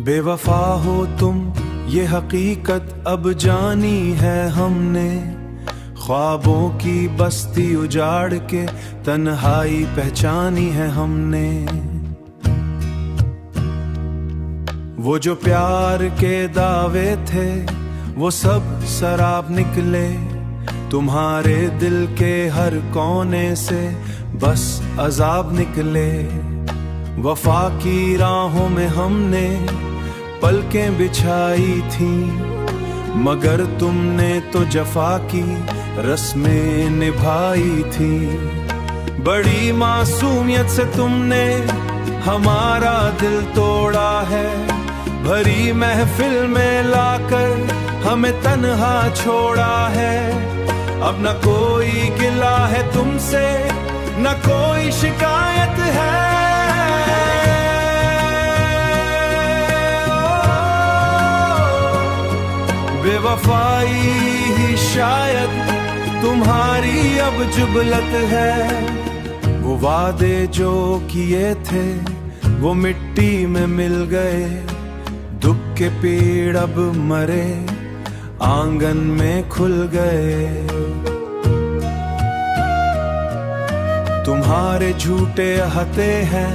बेवफा हो तुम ये हकीकत अब जानी है हमने। ख्वाबों की बस्ती उजाड़ के तन्हाई पहचानी है हमने। वो जो प्यार के दावे थे वो सब शराब निकले। तुम्हारे दिल के हर कोने से बस अजाब निकले। वफा की राहों में हमने पलकें बिछाई थी, मगर तुमने तो जफा की रस्में निभाई थी। बड़ी मासूमियत से तुमने हमारा दिल तोड़ा है। भरी महफिल में लाकर हमें तन्हा छोड़ा है। अब न कोई गिला है तुमसे, न कोई शिकायत है। बेवफाई ही शायद तुम्हारी अब जुबलत है। वो वादे जो किए थे वो मिट्टी में मिल गए। दुख के पेड़ अब मरे, आंगन में खुल गए। तुम्हारे झूठे हते हैं,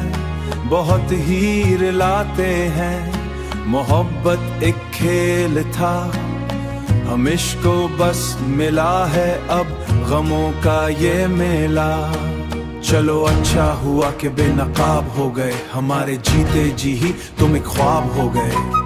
बहुत ही रुलाते हैं। मोहब्बत एक खेल था, हम इश्क को बस मिला है अब गमों का ये मेला। चलो अच्छा हुआ कि बेनकाब हो गए, हमारे जीते जी ही तुम एक ख्वाब हो गए।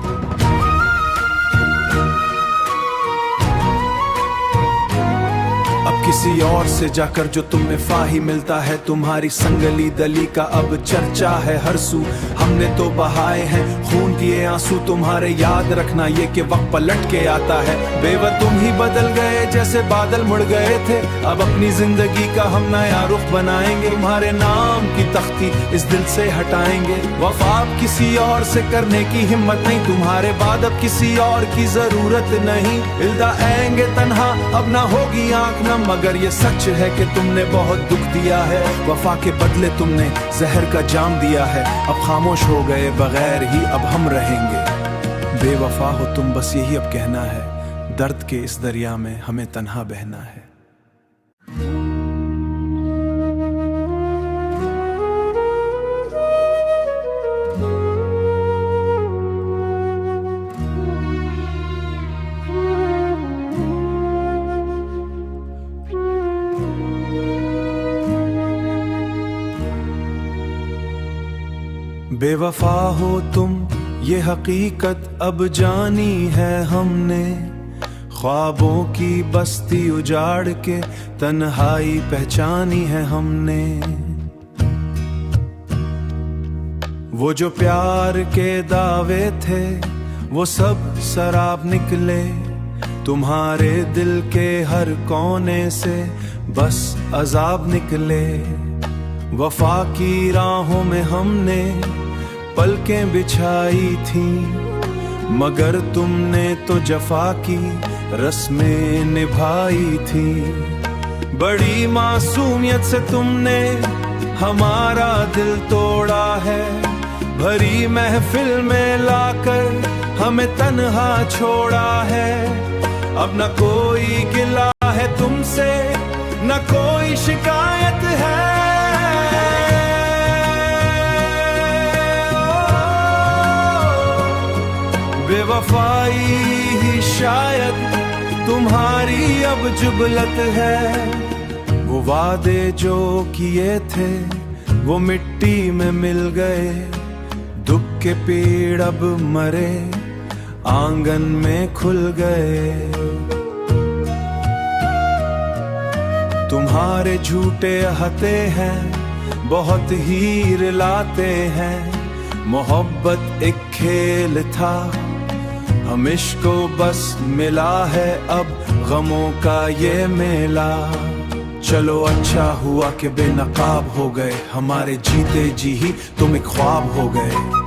अब किसी और से जाकर जो तुम्हें फाही मिलता है। तुम्हारी संगली दली का अब चर्चा है हर सू। हमने तो बहाए हैं खून किए आंसू। तुम्हारे याद रखना ये कि वक्त पलट के आता है। बेवजह तुम ही बदल गए जैसे बादल मुड़ गए थे। अब अपनी जिंदगी का हम नया रुख बनाएंगे। तुम्हारे नाम की तख्ती इस दिल से हटाएंगे। वफा अब किसी और से करने की हिम्मत नहीं। तुम्हारे बाद अब किसी और की जरूरत नहीं। इल्दा आएंगे तन्हा अब ना होगी आंख ना, मगर ये सच है कि तुमने बहुत दुख दिया है। वफा के बदले तुमने जहर का जाम दिया है। अब खामोश हो गए बगैर ही अब हम रहेंगे। बेवफा हो तुम बस यही अब कहना है। दर्द के इस दरिया में हमें तन्हा बहना है। बेवफा हो तुम ये हकीकत अब जानी है हमने। ख्वाबों की बस्ती उजाड़ के तन्हाई पहचानी है हमने। वो जो प्यार के दावे थे वो सब शराब निकले। तुम्हारे दिल के हर कोने से बस अजाब निकले। वफा की राहों में हमने पलकें बिछाई थी, मगर तुमने तो जफा की रस्में निभाई थी। बड़ी मासूमियत से तुमने हमारा दिल तोड़ा है। भरी महफिल में लाकर हमें तन्हा छोड़ा है। अब न कोई गिला है तुमसे, न कोई शिकायत है। बेवफाई ही शायद तुम्हारी अब जुबलत है। वो वादे जो किए थे वो मिट्टी में मिल गए। दुख के पेड़ अब मरे, आंगन में खुल गए। तुम्हारे झूठे हते हैं, बहुत ही रुलाते हैं। मोहब्बत एक खेल था, हम इश्क को बस मिला है अब गमों का ये मेला। चलो अच्छा हुआ कि बेनकाब हो गए, हमारे जीते जी ही तुम एक ख्वाब हो गए।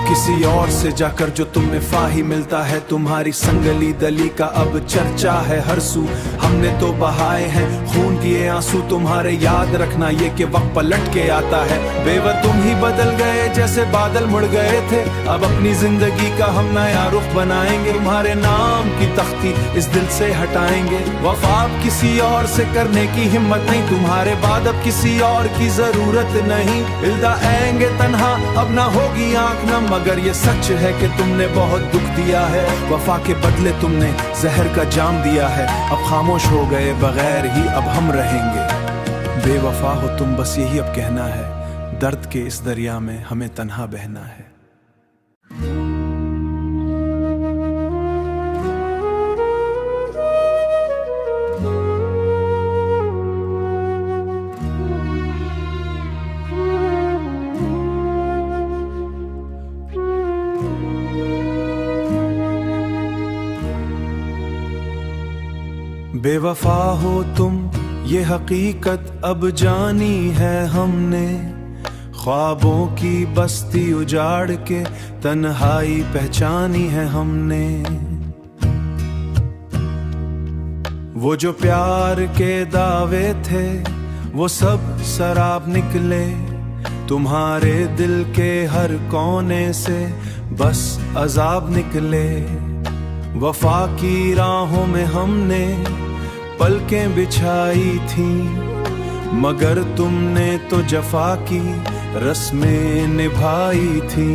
किसी और से जाकर जो तुम्हें फाही मिलता है। तुम्हारी संगली दली का अब चर्चा है हर सू। हमने तो बहाए हैं खून के आंसू तुम्हारे, याद रखना ये कि वक्त पलट के आता है। बेवा तुम ही बदल गए जैसे बादल मुड़ गए थे, अब अपनी जिंदगी का हम नया रुख बनाएंगे। तुम्हारे नाम की तख्ती इस दिल से हटाएंगे, वफा अब किसी और से करने की हिम्मत नहीं, तुम्हारे बाद अब किसी और की जरूरत नहीं। इल्दा आएंगे तन्हा अब ना होगी आंख नम, मगर ये सच है कि तुमने बहुत दुख दिया है। वफा के बदले तुमने जहर का जाम दिया है, अब खामोश हो गए बगैर ही अब हम रहेंगे। बेवफा हो तुम बस यही अब कहना है, दर्द के इस दरिया में हमें तन्हा बहना है। बेवफा हो तुम ये हकीकत अब जानी है हमने, ख्वाबों की बस्ती उजाड़ के तन्हाई पहचानी है हमने। वो जो प्यार के दावे थे वो सब शराब निकले, तुम्हारे दिल के हर कोने से बस अजाब निकले। वफा की राहों में हमने पलकें बिछाई थी, मगर तुमने तो जफा की रस्में निभाई थी।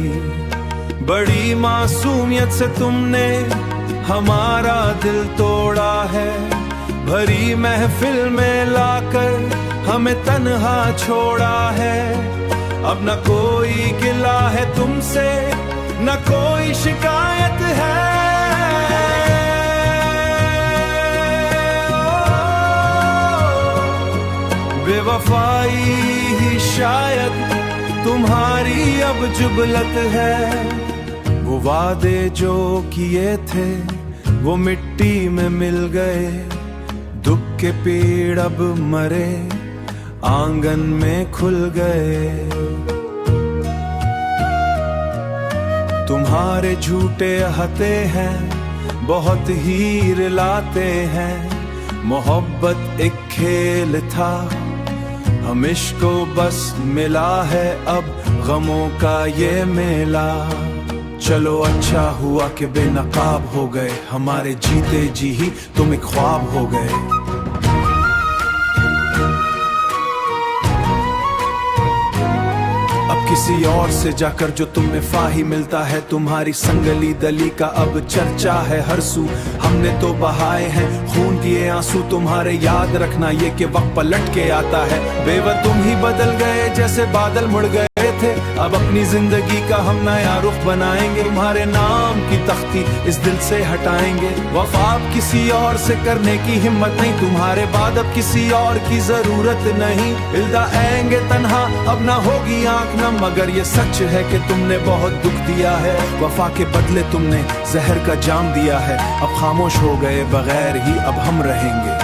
बड़ी मासूमियत से तुमने हमारा दिल तोड़ा है, भरी महफिल में लाकर हमें तन्हा छोड़ा है। अब न कोई गिला है तुमसे, न कोई शिकायत है। बेवफाई ही शायद तुम्हारी अब जुबलत है, वो वादे जो किए थे वो मिट्टी में मिल गए। दुख के पेड़ अब मरे आंगन में खुल गए, तुम्हारे झूठे हते हैं बहुत ही रुलाते हैं। मोहब्बत एक खेल था हम इश्को बस मिला है अब गमों का ये मेला। चलो अच्छा हुआ कि बेनकाब हो गए, हमारे जीते जी ही तुम एक ख्वाब हो गए। अब किसी और से जाकर जो तुम्हें फाही मिलता है, तुम्हारी संगली दली का अब चर्चा है हर सू। हमने तो बहाए हैं खून के आंसू तुम्हारे, याद रखना ये कि वक्त पलट के आता है। बेवा तुम ही बदल गए जैसे बादल मुड़ गए थे, अब अपनी जिंदगी का हम नया रुख बनाएंगे। तुम्हारे नाम की तख्ती इस दिल से हटाएंगे, वफा अब किसी और से करने की हिम्मत नहीं, तुम्हारे बाद अब किसी और की जरूरत नहीं। इल्दा आएंगे तन्हा अब ना होगी आंख नम, मगर ये सच है कि तुमने बहुत दुख दिया है। वफा के बदले तुमने जहर का जाम दिया है, अब खामोश हो गए बगैर ही अब हम रहेंगे।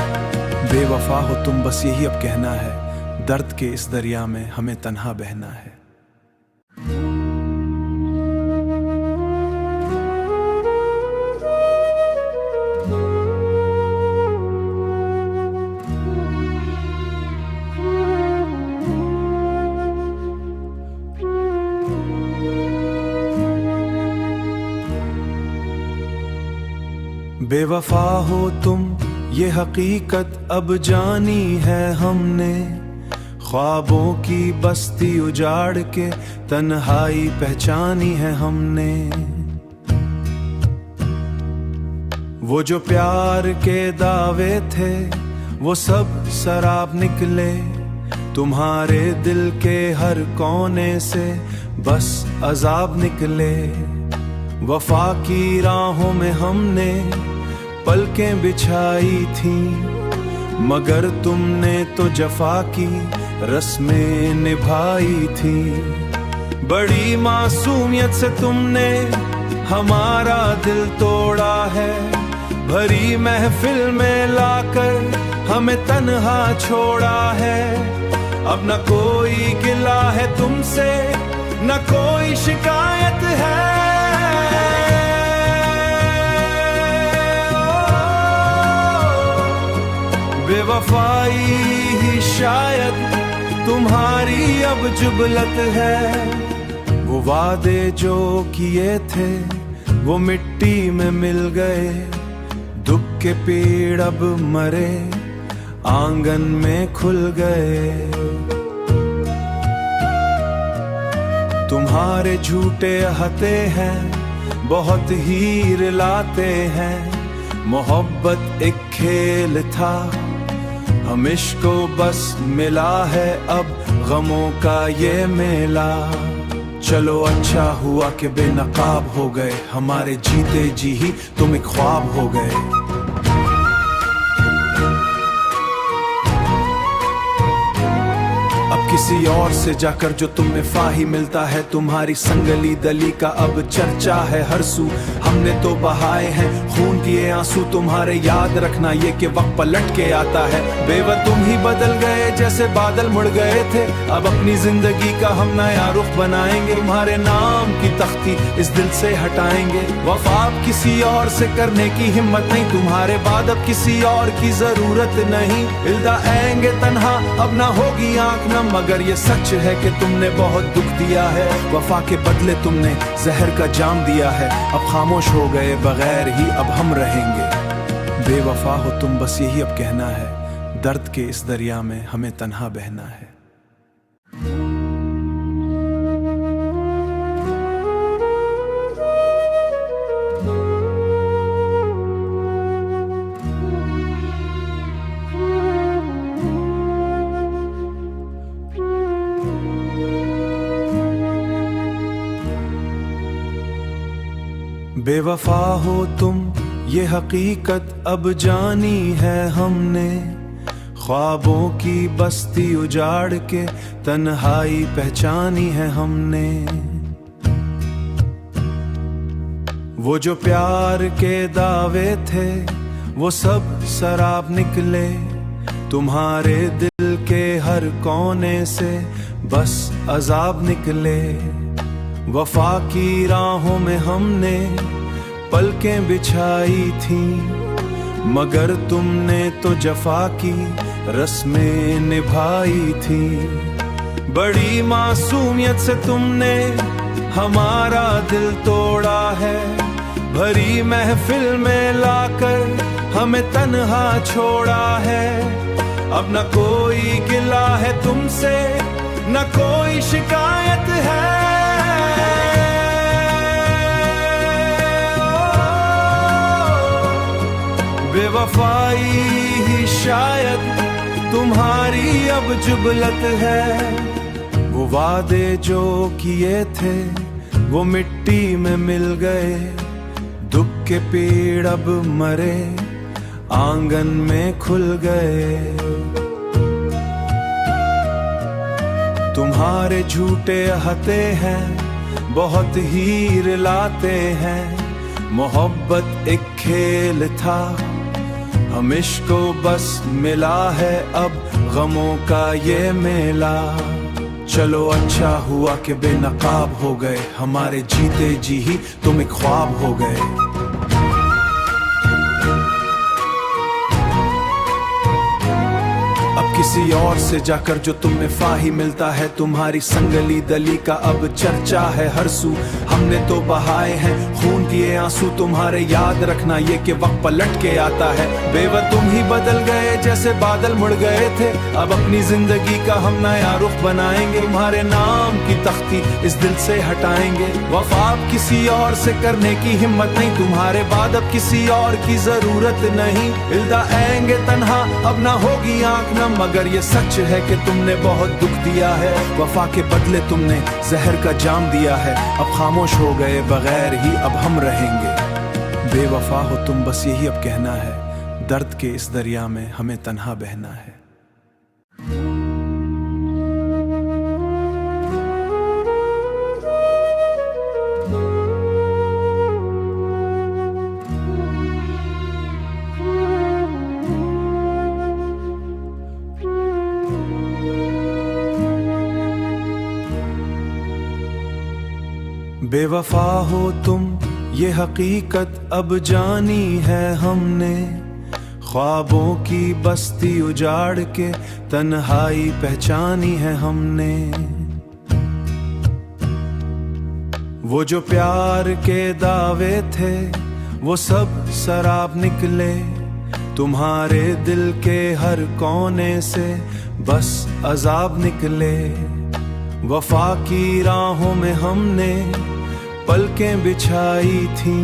बेवफा हो तुम बस यही अब कहना है, दर्द के इस दरिया में हमें तन्हा बहना है। बेवफा हो तुम ये हकीकत अब जानी है हमने, ख्वाबों की बस्ती उजाड़ के तन्हाई पहचानी है हमने। वो जो प्यार के दावे थे वो सब शराब निकले, तुम्हारे दिल के हर कोने से बस अजाब निकले। वफा की राहों में हमने पलकें बिछाई थी, मगर तुमने तो जफा की रस्में निभाई थी। बड़ी मासूमियत से तुमने हमारा दिल तोड़ा है, भरी महफिल में लाकर हमें तन्हा छोड़ा है। अब न कोई गिला है तुमसे, न कोई शिकायत है। बेवफाई ही शायद तुम्हारी अब जुबलत है। वो वादे जो किए थे वो मिट्टी में मिल गए। दुख के पेड़ अब मरे आंगन में खुल गए। तुम्हारे झूठे हते हैं बहुत ही रुलाते हैं। मोहब्बत एक खेल था हम इश्को बस मिला है अब गमों का ये मेला। चलो अच्छा हुआ कि बेनकाब हो गए हमारे जीते जी ही तुम एक ख्वाब हो गए। किसी और से जाकर जो तुम्हें फाही मिलता है। तुम्हारी संगली दली का अब चर्चा है हर सू। हमने तो बहाए हैं खून किए आंसू। तुम्हारे याद रखना ये कि वक्त पलट के आता है। बेवजह तुम ही बदल गए जैसे बादल मुड़ गए थे। अब अपनी जिंदगी का हम नया रुख बनाएंगे। तुम्हारे नाम की तख्ती इस दिल से हटाएंगे। वफा अब किसी और से करने की हिम्मत नहीं। तुम्हारे बाद अब किसी और की जरूरत नहीं। इल्दा आएंगे तन्हा अब ना होगी आंख नम। मगर ये सच है कि तुमने बहुत दुख दिया है। वफा के बदले तुमने जहर का जाम दिया है। अब खामोश हो गए बगैर ही अब हम रहेंगे। बेवफा हो तुम बस यही अब कहना है। दर्द के इस दरिया में हमें तन्हा बहना है। बेवफा हो तुम ये हकीकत अब जानी है हमने। ख्वाबों की बस्ती उजाड़ के तन्हाई पहचानी है हमने। वो जो प्यार के दावे थे वो सब शराब निकले। तुम्हारे दिल के हर कोने से बस अजाब निकले। वफा की राहों में हमने पलकें बिछाई थी। मगर तुमने तो जफा की रस्में निभाई थी। बड़ी मासूमियत से तुमने हमारा दिल तोड़ा है। भरी महफिल में लाकर हमें तन्हा छोड़ा है। अब न कोई गिला है तुमसे न कोई शिकायत है। बेवफाई ही शायद तुम्हारी अब जुबलत है। वो वादे जो किए थे वो मिट्टी में मिल गए। दुख के पेड़ अब मरे आंगन में खुल गए। तुम्हारे झूठे हते हैं बहुत ही रुलाते हैं। मोहब्बत एक खेल था हम इश्को बस मिला है अब गमों का ये मेला। चलो अच्छा हुआ कि बेनकाब हो गए हमारे जीते जी ही तुम एक ख्वाब हो गए। किसी और से जाकर जो तुम्हें फाही मिलता है। तुम्हारी संगली दली का अब चर्चा है हर सू। हमने तो बहाए हैं खून किए आंसू। तुम्हारे याद रखना ये कि वक्त पलट के आता है। बेवजह तुम ही बदल गए जैसे बादल मुड़ गए थे। अब अपनी जिंदगी का हम नया रुख बनाएंगे। तुम्हारे नाम की तख्ती इस दिल से हटाएंगे। वफा अब किसी और से करने की हिम्मत नहीं। तुम्हारे बाद अब किसी और की जरूरत नहीं। इल्दा आएंगे तन्हा अब ना होगी आंख नम। मगर ये सच है कि तुमने बहुत दुख दिया है। वफा के बदले तुमने जहर का जाम दिया है। अब खामोश हो गए बगैर ही अब हम रहेंगे। बेवफा हो तुम बस यही अब कहना है। दर्द के इस दरिया में हमें तन्हा बहना है। बेवफा हो तुम ये हकीकत अब जानी है हमने। ख्वाबों की बस्ती उजाड़ के तन्हाई पहचानी है हमने। वो जो प्यार के दावे थे वो सब शराब निकले। तुम्हारे दिल के हर कोने से बस अजाब निकले। वफा की राहों में हमने पलकें बिछाई थी,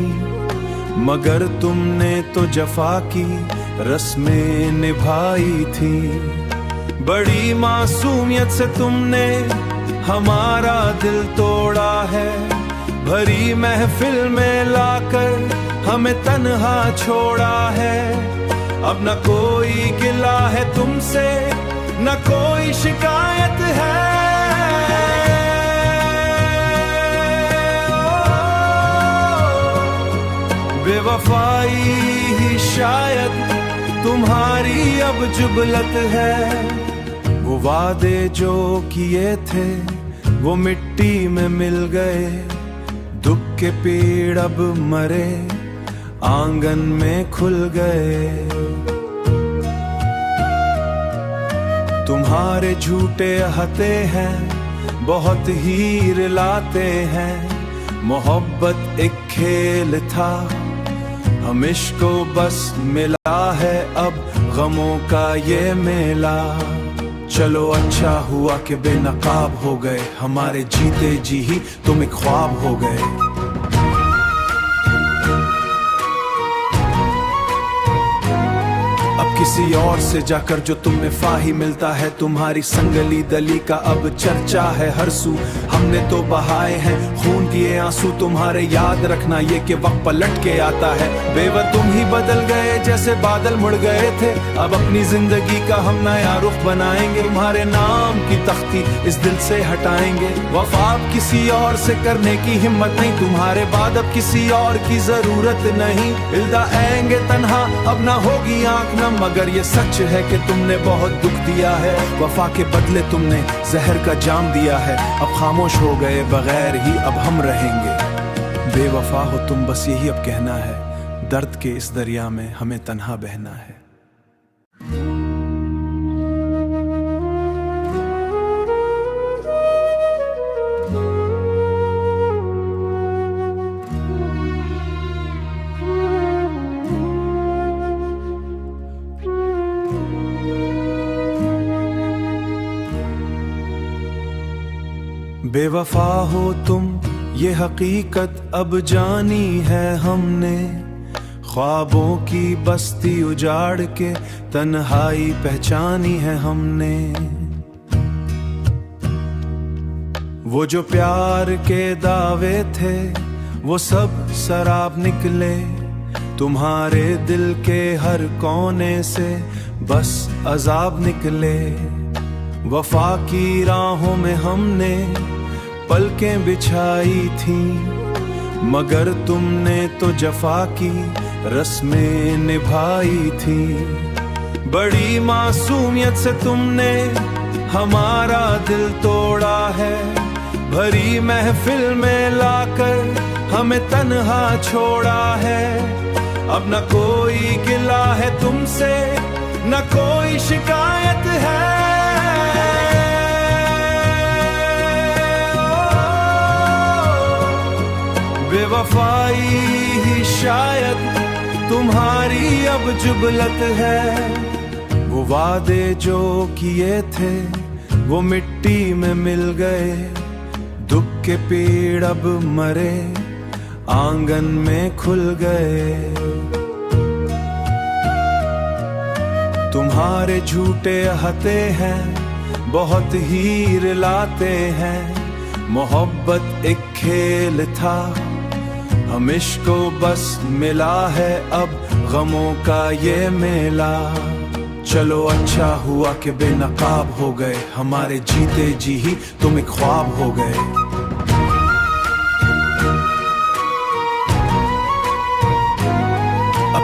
मगर तुमने तो जफा की रस्में निभाई थी। बड़ी मासूमियत से तुमने हमारा दिल तोड़ा है। भरी महफिल में लाकर हमें तन्हा छोड़ा है। अब न कोई गिला है तुमसे, न कोई शिकायत है। बेवफाई ही शायद तुम्हारी अब जुबलत है। वो वादे जो किए थे वो मिट्टी में मिल गए। दुख के पेड़ अब मरे, आंगन में खुल गए। तुम्हारे झूठे हते हैं, बहुत ही रुलाते हैं। मोहब्बत एक खेल था, हम इश्को बस मिला है अब गमों का ये मेला। चलो अच्छा हुआ कि बेनकाब हो गए, हमारे जीते जी ही तुम एक ख्वाब हो गए। किसी और से जाकर जो तुम्हें फाही मिलता है, तुम्हारी संगली दली का अब चर्चा है हर सू। हमने तो बहाए हैं खून किए आंसू, तुम्हारे याद रखना ये कि वक्त पलट के आता है। बेवजह तुम ही बदल गए जैसे बादल मुड़ गए थे। अब अपनी जिंदगी का हम नया रुख बनाएंगे, तुम्हारे नाम की तख्ती इस दिल से हटाएंगे। वफा अब किसी और से करने की हिम्मत नहीं, तुम्हारे बाद अब किसी और की जरूरत नहीं। इल्दा आएंगे तन्हा अब ना होगी आंख नम, मगर ये सच है कि तुमने बहुत दुख दिया है। वफा के बदले तुमने जहर का जाम दिया है। अब खामोश हो गए बगैर ही अब हम रहेंगे। बेवफा हो तुम बस यही अब कहना है, दर्द के इस दरिया में हमें तन्हा बहना है। बेवफा हो तुम ये हकीकत अब जानी है हमने। ख्वाबों की बस्ती उजाड़ के तन्हाई पहचानी है हमने। वो जो प्यार के दावे थे वो सब शराब निकले। तुम्हारे दिल के हर कोने से बस अजाब निकले। वफा की राहों में हमने पलकें बिछाई थी, मगर तुमने तो जफा की रस्में निभाई थी। बड़ी मासूमियत से तुमने हमारा दिल तोड़ा है। भरी महफिल में लाकर हमें तन्हा छोड़ा है। अब न कोई गिला है तुमसे, न कोई शिकायत है। बेवफाई ही शायद तुम्हारी अब जुबलत है। वो वादे जो किए थे वो मिट्टी में मिल गए। दुख के पेड़ अब मरे, आंगन में खुल गए। तुम्हारे झूठे हते हैं, बहुत ही रुलाते हैं। मोहब्बत एक खेल था, हम इश्को बस मिला है अब गमों का ये मेला। चलो अच्छा हुआ कि बेनकाब हो गए, हमारे जीते जी ही तुम एक ख्वाब हो गए।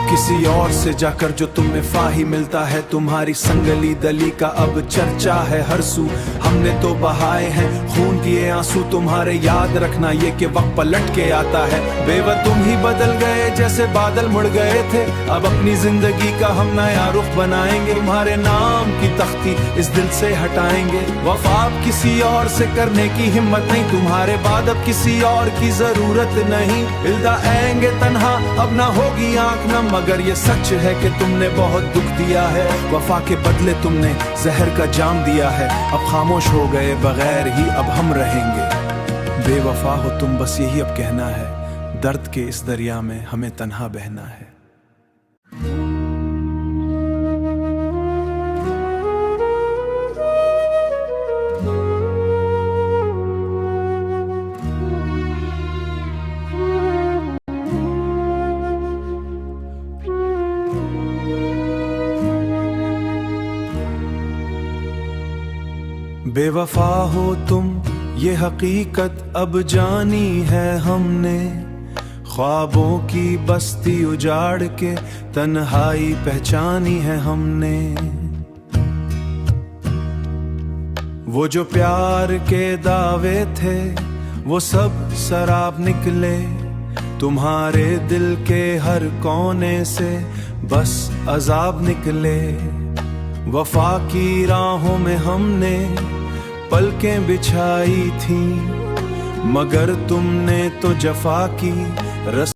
किसी और से जाकर जो तुम्हें फाही मिलता है, तुम्हारी संगली दली का अब चर्चा है हर सू। हमने तो बहाए हैं खून किए आंसू, तुम्हारे याद रखना ये कि वक्त पलट के आता है। बेवत तुम ही बदल गए जैसे बादल मुड़ गए थे, अब अपनी जिंदगी का हम नया रुख बनाएंगे। तुम्हारे नाम की तख्ती इस दिल से हटाएंगे, वफा अब किसी और से करने की हिम्मत नहीं, तुम्हारे बाद अब किसी और की जरूरत नहीं। इल्दा आएंगे तन्हा अब ना होगी आंख नम, मगर ये सच है कि तुमने बहुत दुख दिया है। वफा के बदले तुमने जहर का जाम दिया है, अब खामोश हो गए बगैर ही अब हम रहेंगे। बेवफा हो तुम बस यही अब कहना है, दर्द के इस दरिया में हमें तन्हा बहना है। बेवफा हो तुम ये हकीकत अब जानी है हमने, ख्वाबों की बस्ती उजाड़ के तन्हाई पहचानी है हमने। वो जो प्यार के दावे थे वो सब शराब निकले, तुम्हारे दिल के हर कोने से बस अजाब निकले। वफा की राहों में हमने पलकें बिछाई थी, मगर तुमने तो जफा की रस